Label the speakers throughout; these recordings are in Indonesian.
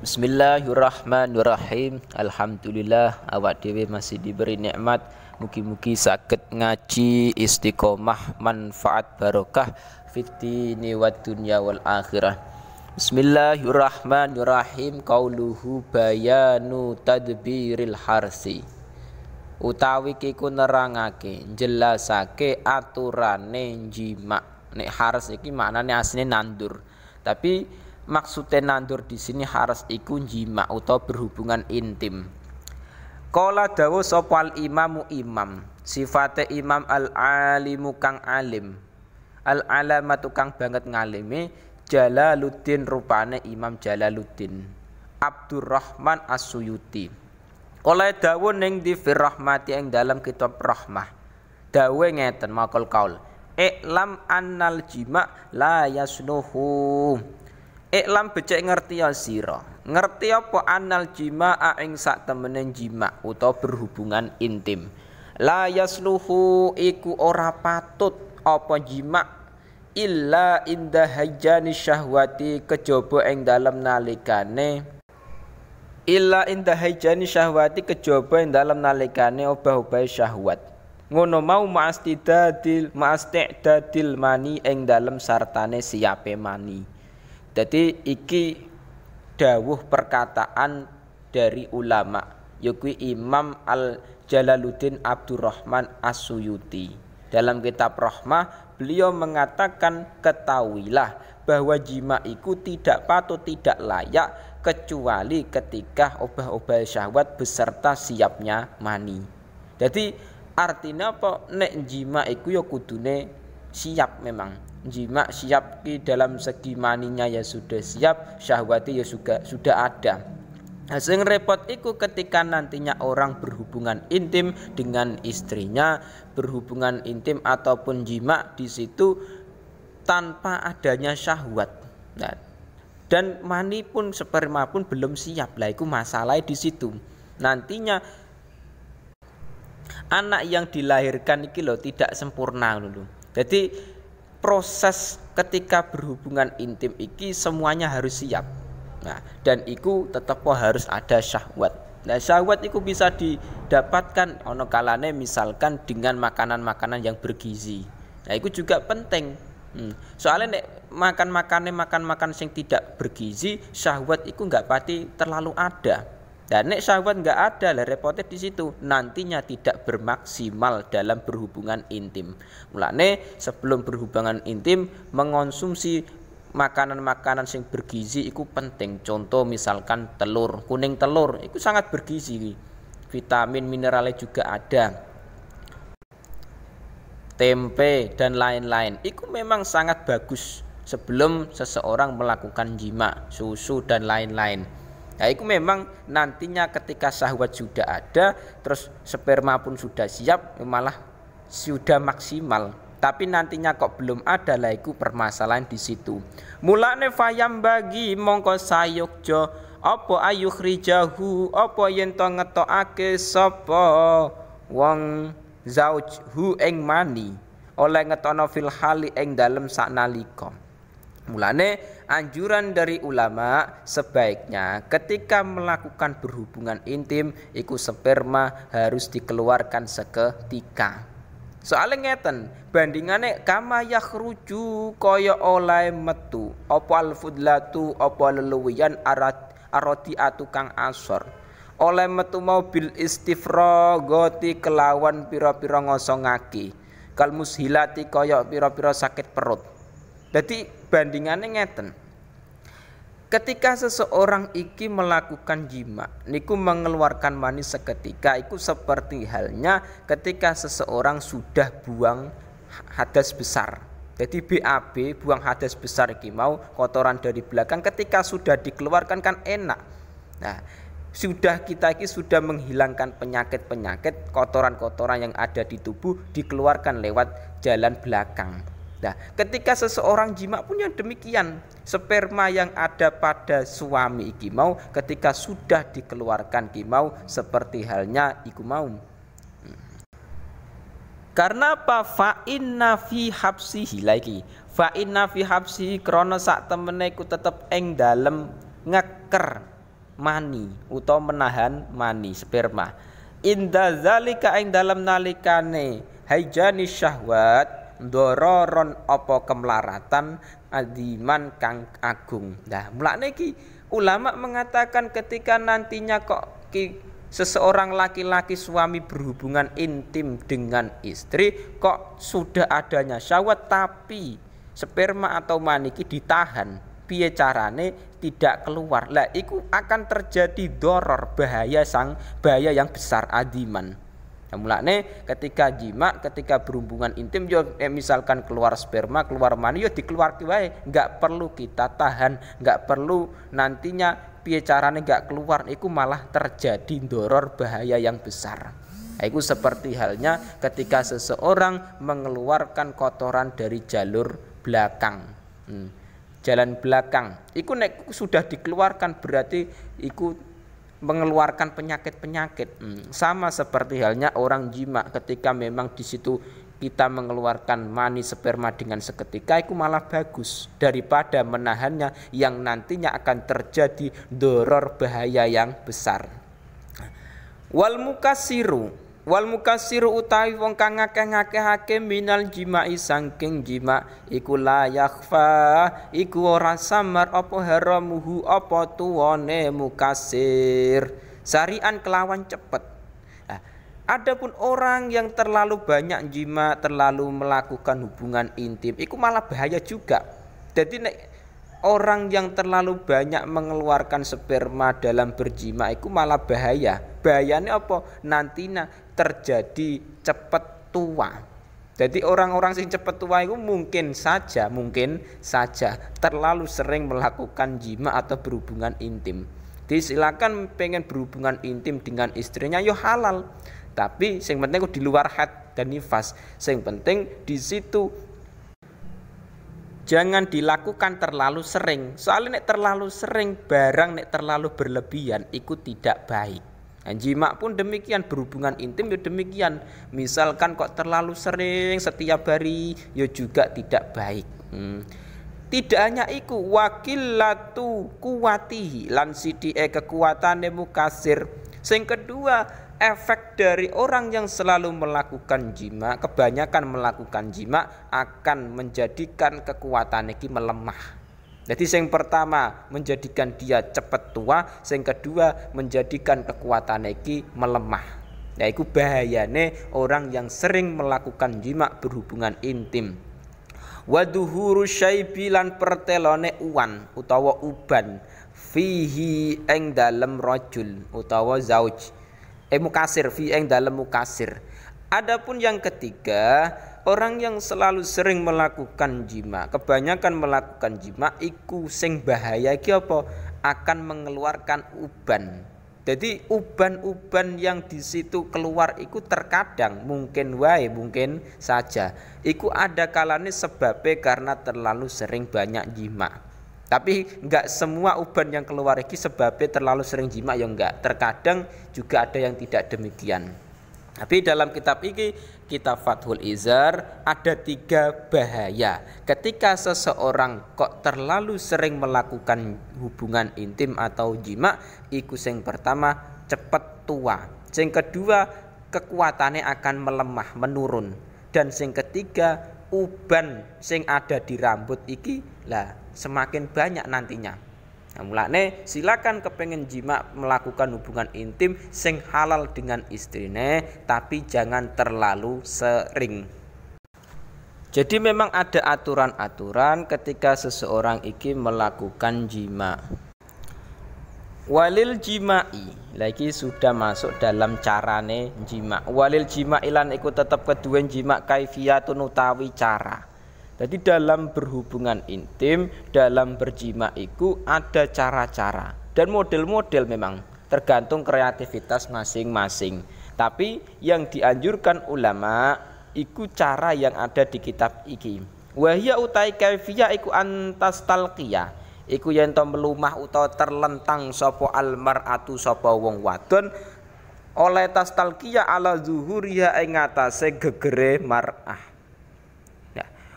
Speaker 1: Bismillahirrahmanirrahim. Alhamdulillah awak dewe masih diberi nikmat. Mugi-mugi saged ngaji istiqomah manfaat barokah fid dini wad dunya wal akhirah. Bismillahirrahmanirrahim. Qauluhu bayanu tadbiril harsi. Utawi kiku nerangake jelasake aturane jima. Nek hars iki maknane asline nandur. Tapi maksudnya nandur di sini haras iku jima atau berhubungan intim. Qala dawu sopal imamu imam, sifate imam al alimu kang alim, al alamatu kang banget ngalime, Jalaluddin rupane Imam Jalaluddin Abdurrahman As-Suyuti. Qala dawu ning di firrahmati ing dalam kitab rahmah. Dawe ngeten makul kaul. Iklam annal jima la yasnuhu. Iklam becek ngerti ya sira. Ngerti apa anal jima'a ing sak temene jima utawa berhubungan intim. La yasluhu iku ora patut apa jima illa inda hajani syahwati kejaba ing dalem nalikane. Illa inda hajani syahwati kejaba ing dalem nalikane obah-obah syahwat. Ngono mau ma'astidadil mani ing dalem sartane siape mani. Jadi iki dawuh perkataan dari ulama yaitu Imam Al Jalaluddin Abdurrahman As-Suyuti. Dalam kitab Rahmah beliau mengatakan ketahuilah bahwa jima itu tidak patut tidak layak kecuali ketika obah-obah syahwat beserta siapnya mani. Jadi artinya apa? Nek jima iku ya kudune siap memang. Jima siap di dalam segi maninya ya sudah siap, syahwati ya sudah ada. Nah, sing repot itu ketika nantinya orang berhubungan intim dengan istrinya, berhubungan intim ataupun jima di situ tanpa adanya syahwat. Nah, dan mani pun sperma pun belum siap lah, itu masalah di situ. Nantinya anak yang dilahirkan iki loh tidak sempurna dulu. Jadi proses ketika berhubungan intim iki semuanya harus siap. Nah, dan iku tetap harus ada syahwat. Nah, syahwat itu bisa didapatkan ono kalane misalkan dengan makanan-makanan yang bergizi. Nah, itu juga penting. Soalnya nek makan sing tidak bergizi, syahwat itu enggak pati terlalu ada. Dan nek syahwat enggak ada lah repotnya di situ, nantinya tidak bermaksimal dalam berhubungan intim. Mulane sebelum berhubungan intim mengonsumsi makanan-makanan yang bergizi itu penting. Contoh misalkan telur, kuning telur itu sangat bergizi. Vitamin mineralnya juga ada. Tempe dan lain-lain itu memang sangat bagus sebelum seseorang melakukan jima, susu dan lain-lain. Nah, itu memang nantinya ketika syahwat sudah ada, terus sperma pun sudah siap, malah sudah maksimal. Tapi nantinya kok belum ada lah, itu permasalahan di situ. Mulane fayam bagi mongko sayukjo apa ayukhrijahu apa yen to ngetokake sapa wong zauj ing mani oleh ngetono fil hali ing dalem saknalika. Mulane anjuran dari ulama sebaiknya ketika melakukan berhubungan intim iku sperma harus dikeluarkan seketika. Soalnya ngeten, bandingane kama yakhruju kaya oleh metu apa alfudlatu apa leluwian aradiatu kang asor. Oleh metu mau bil istifragati kelawan pira-pira ngosongake. Kal mushilati kaya pira-pira sakit perut. Jadi bandingannya ngeten. Ketika seseorang iki melakukan jima, niku mengeluarkan mani seketika, itu seperti halnya ketika seseorang sudah buang hadas besar. Jadi BAB, buang hadas besar iki mau kotoran dari belakang, ketika sudah dikeluarkan kan enak. Nah, kita sudah menghilangkan penyakit-penyakit, kotoran-kotoran yang ada di tubuh dikeluarkan lewat jalan belakang. Nah, ketika seseorang jima pun yang demikian, sperma yang ada pada suami iki mau ketika sudah dikeluarkan iki mau seperti halnya iku mau. Karena apa? Fa inna fi habsihi lagi. Fa inna fi habsihi krana sak temene iku tetep ing dalem ngeker mani utawa menahan mani sperma. Inda zalika ing dalem nalikane haijani syahwat dororon apa kemelaratan adiman kang agung. Nah, mulane iki ulama mengatakan ketika nantinya kok seseorang laki-laki suami berhubungan intim dengan istri kok sudah adanya syahwat tapi sperma atau mani iki ditahan, piye carane tidak keluar. Lah iku akan terjadi doror bahaya yang besar adiman. Nah, mulane ketika jima, ketika berhubungan intim yo misalkan keluar sperma, keluar mani yo dikeluarke wae, enggak perlu kita tahan, enggak perlu nantinya piye carane enggak keluar, iku malah terjadi doror bahaya yang besar. Nah, itu seperti halnya ketika seseorang mengeluarkan kotoran dari jalur belakang. Jalan belakang iku nek sudah dikeluarkan berarti iku mengeluarkan penyakit-penyakit. Sama seperti halnya orang jima, ketika memang di situ kita mengeluarkan mani sperma dengan seketika itu malah bagus daripada menahannya yang nantinya akan terjadi doror bahaya yang besar. Wal mukasiru utawi wong kang ngakeh-ngakehake minal jima'i saking jima iku la yakhfa iku ora samar apa haramuhu apa tuwane mukasir sarian kelawan cepet. Nah, adapun orang yang terlalu banyak jima, terlalu melakukan hubungan intim iku malah bahaya juga. Jadi nek orang yang terlalu banyak mengeluarkan sperma dalam berjima iku malah bahaya. Bahayane apa? Nantinya terjadi cepat tua. Jadi orang-orang sing cepat tua itu mungkin saja terlalu sering melakukan jima atau berhubungan intim. Disilakan pengen berhubungan intim dengan istrinya yo halal. Tapi sing penting di luar haid dan nifas. Sing penting di situ jangan dilakukan terlalu sering. Soalnya nek terlalu sering barang nek terlalu berlebihan itu tidak baik. Nah, jima pun demikian, berhubungan intim ya demikian. Misalkan kok terlalu sering setiap hari ya juga tidak baik. Tidak hanya iku wakilatu kuwatihi lan sidike kekuatane mukasir. Sing kedua, efek dari orang yang selalu melakukan jima, kebanyakan melakukan jima akan menjadikan kekuatan iki melemah. Jadi yang pertama menjadikan dia cepat tua, yang kedua menjadikan kekuatan iki melemah. Nah, itu bahayane orang yang sering melakukan jima berhubungan intim. Waduhuru syaibi lan pertelone uwan utawa uban fihi ing dalem rajul utawa zauj. Mukasir fi ing dalem mukasir. Adapun yang ketiga, orang yang selalu sering melakukan jima, kebanyakan melakukan jima iku sing bahaya iki apa? Akan mengeluarkan uban. Jadi uban-uban yang di situ keluar iku terkadang mungkin saja iku ada kalane sebabnya karena terlalu sering banyak jima. Tapi enggak semua uban yang keluar iki sebabnya terlalu sering jima ya enggak. Terkadang juga ada yang tidak demikian. Tapi dalam kitab ini, kitab Fathul Izar, ada 3 bahaya ketika seseorang kok terlalu sering melakukan hubungan intim atau jima. Iku sing pertama cepat tua, sing kedua kekuatannya akan melemah menurun, dan sing ketiga uban sing ada di rambut iki lah semakin banyak nantinya. Nah, mulane silakan kepengen jima melakukan hubungan intim sing halal dengan istrine, tapi jangan terlalu sering. Jadi memang ada aturan-aturan ketika seseorang iki melakukan jima. Walil jima'i lagi sudah masuk dalam carane jima. Walil jima'i lan iku tetep kedua jima kaifiyatun utawi cara. Jadi dalam berhubungan intim, dalam berjima itu ada cara-cara dan model-model, memang tergantung kreativitas masing-masing. Tapi yang dianjurkan ulama iku cara yang ada di kitab iki. Wahya utai kaifiyah iku antas talqiyah. Iku yen to melumah utawa terlentang sapa almar'atu sapa wong wadon oleh tas talqiyah ala zuhuriha ing atase gegere mar'ah.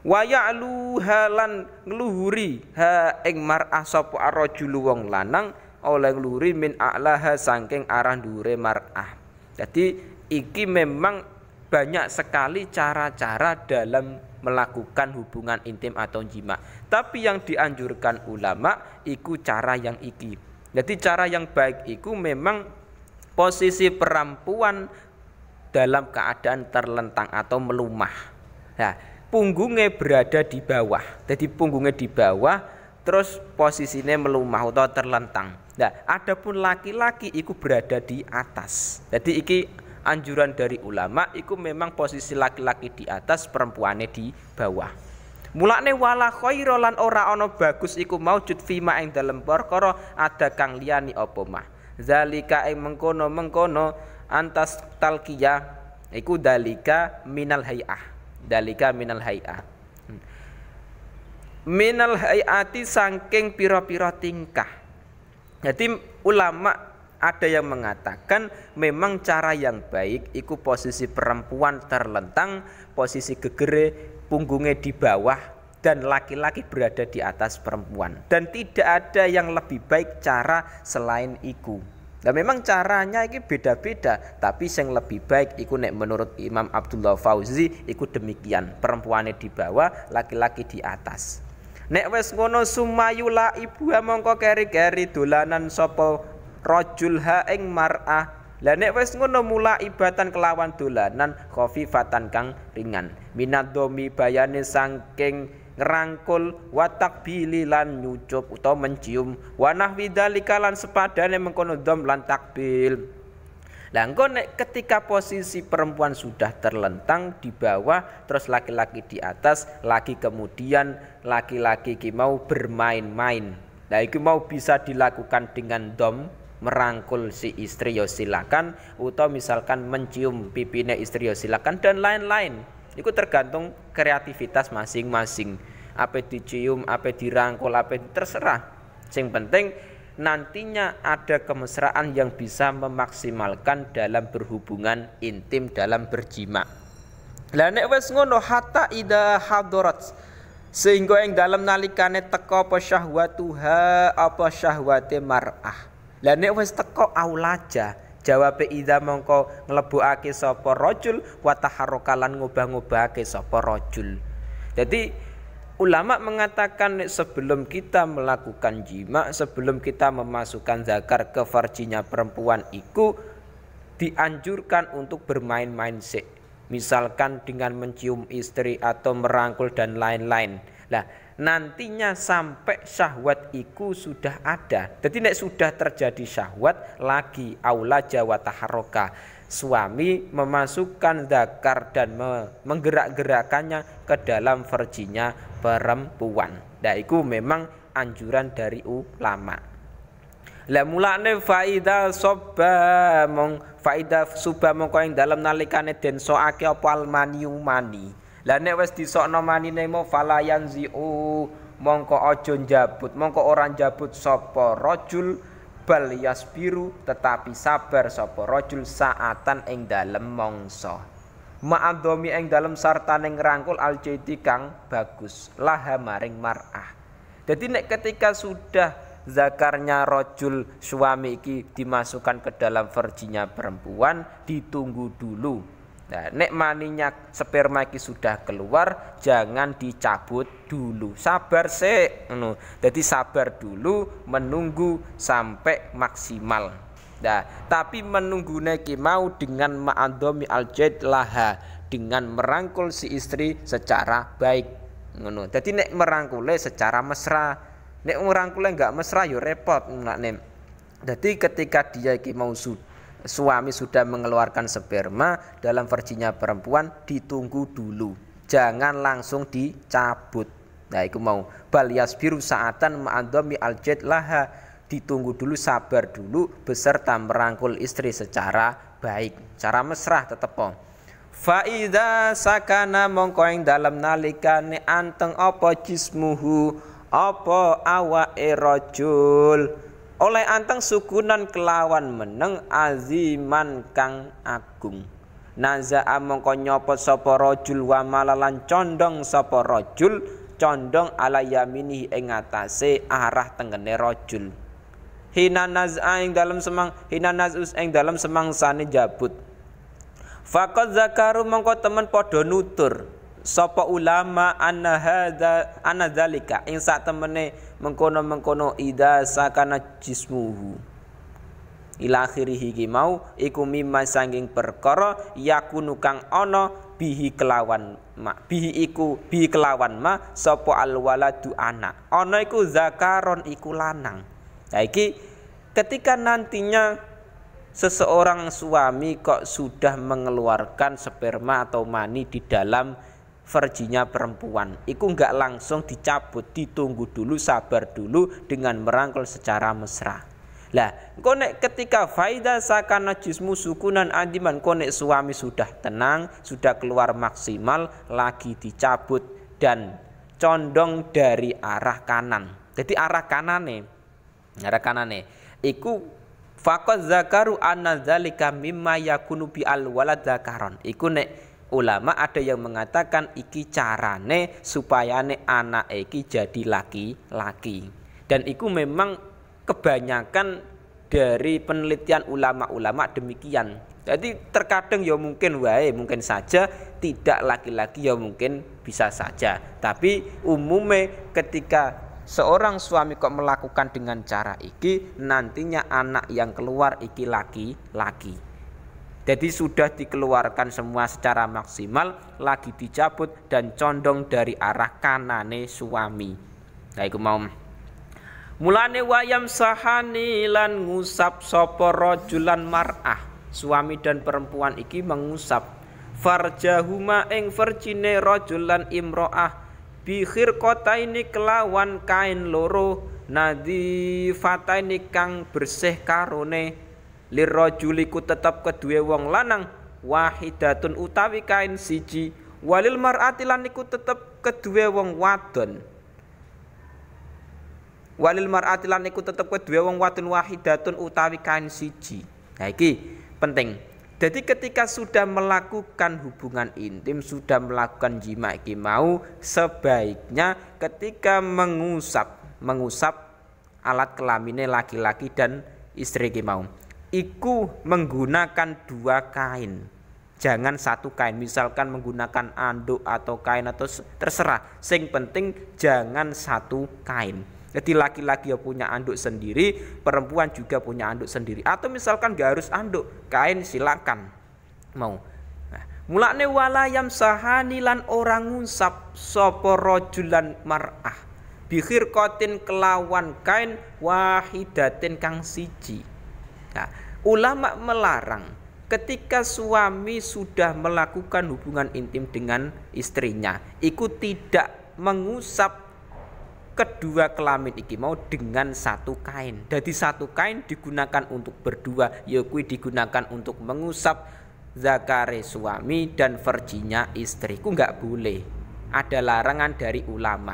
Speaker 1: Wa ya'lu halan ngluhuri ha ing mar'ah sapa arrajulu wong lanang oleh luri min a'laha saking arah dhuwure mar'ah. Jadi iki memang banyak sekali cara-cara dalam melakukan hubungan intim atau jima. Tapi yang dianjurkan ulama iku cara yang iki. Jadi cara yang baik iku memang posisi perempuan dalam keadaan terlentang atau melumah. Nah, punggungnya berada di bawah. Jadi punggungnya di bawah, terus posisinya melumah atau terlentang. Nah, adapun laki-laki itu berada di atas. Jadi iki anjuran dari ulama, iku memang posisi laki-laki di atas, perempuannya di bawah. Mulane wala khaira lan ora ana bagus iku maujud fima ing dalem perkara ada kang liyani apa mah. Zalika ing mengkono-mengkono antas talqiyah iku dalika minal hay'ah. Dalika minal hay'ah. Minal hay'ati saking pira-pira tingkah. Jadi ulama ada yang mengatakan memang cara yang baik iku posisi perempuan terlentang, posisi gegere punggungnya di bawah dan laki-laki berada di atas perempuan. Dan tidak ada yang lebih baik cara selain iku. Nah memang caranya ini beda-beda, tapi yang lebih baik iku nek menurut Imam Abdullah Fauzi iku demikian, perempuannya di bawah, laki-laki di atas. Nek wes ngono sumayula ibu mongko keri-keri dolanan sapa rajul ha ing mar'ah. Lah nek wis ngono mula ibatan kelawan dolanan khafifatan kang ringan. Minadomi bayane saking ngrangkul wa takbili lan nyucup utawa mencium wa nahwi dzalika lan sepadane mengkono dom lan takbil. Lah engko nek ketika posisi perempuan sudah terlentang di bawah terus laki-laki di atas, lagi kemudian laki-laki ki mau bermain-main. Nah iki mau bisa dilakukan dengan dom, merangkul si istri ya silakan, atau misalkan mencium pipine istri ya silakan dan lain-lain. Itu tergantung kreativitas masing-masing. Apa dicium, apa dirangkul, apa terserah. Yang penting nantinya ada kemesraan yang bisa memaksimalkan dalam berhubungan intim, dalam berjima. Lah nek wis ngono hatta ida hadarat, sehingga yang dalam nalikane teka apa syahwatuha apa syahwate mar'ah. Lah nek wis teka aulaja, jawabe idza mongko nglebokake sapa rajul wa taharrukalan ngubah-ngubahake sapa rajul. Jadi ulama mengatakan sebelum kita melakukan jima, sebelum kita memasukkan zakar ke farjinya perempuan iku dianjurkan untuk bermain-main sik. Misalkan dengan mencium istri atau merangkul dan lain-lain. Nah, nantinya sampai syahwat iku sudah ada. Jadi nek sudah terjadi syahwat lagi aula jawa taharroka, suami memasukkan zakar dan menggerak-gerakannya ke dalam farjinya perempuan. Nah itu memang anjuran dari ulama. La mulane faida sobba mong faida suba mongko ing dalem nalikane den soake apa almaniu mani. Lah nek wis disokno manine mo falayan ziu mongko aja njabut, mongko ora njabut sapa rajul bal yasbiru tetapi sabar sapa rajul saatan ing dalem mangsa. Ma'adhomi ing dalem sartane ngrangkul aljaiti kang bagus laha maring mar'ah. Jadi nek ketika sudah zakarnya rajul suami iki dimasukkan ke dalam farjinya perempuan ditunggu dulu. Nah, nek maninya sperma iki sudah keluar jangan dicabut dulu. Sabar sik ngono. Jadi sabar dulu menunggu sampai maksimal. Nah, tapi menunggune iki mau dengan ma'adhomi aljaid laha, dengan merangkul si istri secara baik ngono. Jadi nek merangkule secara mesra. Nek merangkulnya enggak mesra yo repot nek. Jadi ketika dia iki mau suami sudah mengeluarkan sperma dalam farjinya perempuan ditunggu dulu. Jangan langsung dicabut. Nah, iku mau bal yasbiru saatan ma'adhomi aljaid laha, ditunggu dulu, sabar dulu beserta merangkul istri secara baik, cara mesra tetep. Fa idza sakana mongko ing dalem nalikane anteng apa jismuhu apa awake rajul oleh anteng sukunan kelawan meneng aziman kang agung. Naza'a mongko nyopot sapa rajul wa malalan condong sapa rajul condong ala yaminihi ing atase arah tengene rajul. hina naz'a ing dalem semangsane jabut. Faqad zakaru mongko temen padha nutur sapa ulama anna dzalika ing sak temene mengkono-mengkono idza sakana jismuhu ila akhirih iki mau iku mimma sanging perkara yakunu kang ana bihi kelawan ma sapa alwaladu anak ana iku zakaron iku lanang. Nah iki ketika nantinya seseorang suami kok sudah mengeluarkan sperma atau mani di dalam verjinya perempuan, itu enggak langsung dicabut, ditunggu dulu, sabar dulu dengan merangkul secara mesra. Lah, konek ketika faida sakana jismu sukunan adiman, konek suami sudah tenang, sudah keluar maksimal, lagi dicabut dan condong dari arah kanan. Jadi arah kanane, iku faqad zakaru anna dzalika mimma yakunu bi alwalad zakaron. Iku nek ulama ada yang mengatakan iki carane supayane anak iki jadi laki-laki. Dan iku memang kebanyakan dari penelitian ulama-ulama demikian. Jadi terkadang ya mungkin saja tidak laki-laki ya mungkin bisa saja. Tapi umumnya ketika seorang suami kok melakukan dengan cara iki, nantinya anak yang keluar iki laki-laki. Jadi sudah dikeluarkan semua secara maksimal, lagi dicabut dan condong dari arah kanane suami. Nah iku mau mulane wayam sahani lan ngusap sapa rajulan mar'ah. Suami dan perempuan iki mengusap farjahuma ing verjine rajulan imro'ah bikhir kota ini kelawan kain loro nadifata ini kang bersih karone lirrajuliku tetap kedue wong lanang wahidatun utawi kain siji walil mar'ati lan iku tetep kedue wong wadon wahidatun utawi kain siji. Nah iki penting. Jadi ketika sudah melakukan hubungan intim, sudah melakukan jima iki mau, sebaiknya ketika mengusap alat kelaminnya laki-laki dan istri iki mau, iku menggunakan dua kain. Jangan satu kain, misalkan menggunakan anduk atau kain atau terserah. Sing penting jangan satu kain. Jadi laki-laki ya punya anduk sendiri, perempuan juga punya anduk sendiri. Atau misalkan gak harus anduk, kain silakan mau. Nah, mulane walayam sahani lan orang ngusap sapa rajulan mar'ah bikhir kotin kelawan kain wahidatin kang siji. Nah, ulama melarang ketika suami sudah melakukan hubungan intim dengan istrinya, ikut tidak mengusap kedua kelamin iki mau dengan satu kain. Jadi satu kain digunakan untuk berdua, yakui digunakan untuk mengusap zakare suami dan verjinya istriku, enggak boleh. Ada larangan dari ulama.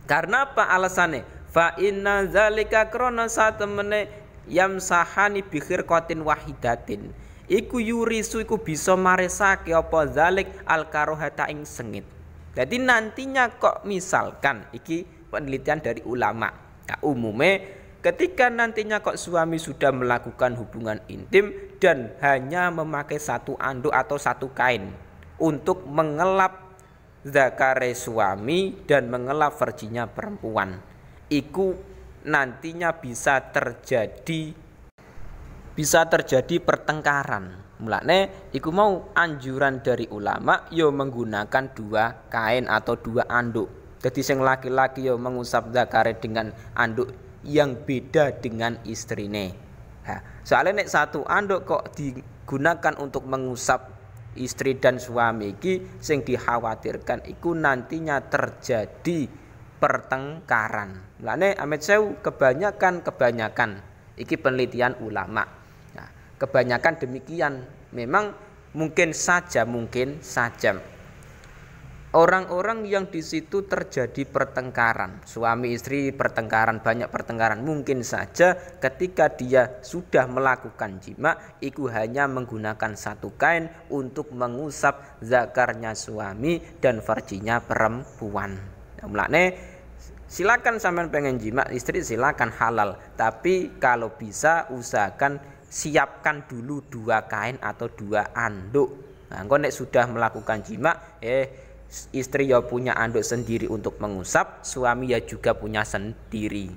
Speaker 1: Karena apa alasannya? Fa inna zalika krona satemene yamsahani bikhir kotin wahidatin. Iku yurisu iku bisa maresake apa zalik al karohata ing sengit. Jadi nantinya kok misalkan iki penelitian dari ulama. Nah, umumnya ketika nantinya kok suami sudah melakukan hubungan intim dan hanya memakai satu anduk atau satu kain untuk mengelap zakare suami dan mengelap verjinya perempuan, iku nantinya bisa terjadi pertengkaran. Mulane iku mau anjuran dari ulama yo menggunakan dua kain atau dua anduk. Jadi sing laki-laki yo mengusap zakare dengan anduk yang beda dengan istrine. Soalnya nek satu anduk kok digunakan untuk mengusap istri dan suami iki, sing dikhawatirkan iku nantinya terjadi pertengkaran. Mulane amit sewu kebanyakan iki penelitian ulama. Kebanyakan demikian. Memang mungkin saja orang-orang yang di situ terjadi pertengkaran, suami istri pertengkaran, banyak pertengkaran, mungkin saja ketika dia sudah melakukan jima, itu hanya menggunakan satu kain untuk mengusap zakarnya suami dan farjinya perempuan. Mulane Silakan sampean pengen jima istri silakan halal, tapi kalau bisa usahakan siapkan dulu 2 kain atau 2 anduk. Nah, engko nek sudah melakukan jima, istri ya punya anduk sendiri untuk mengusap, suami ya juga punya sendiri.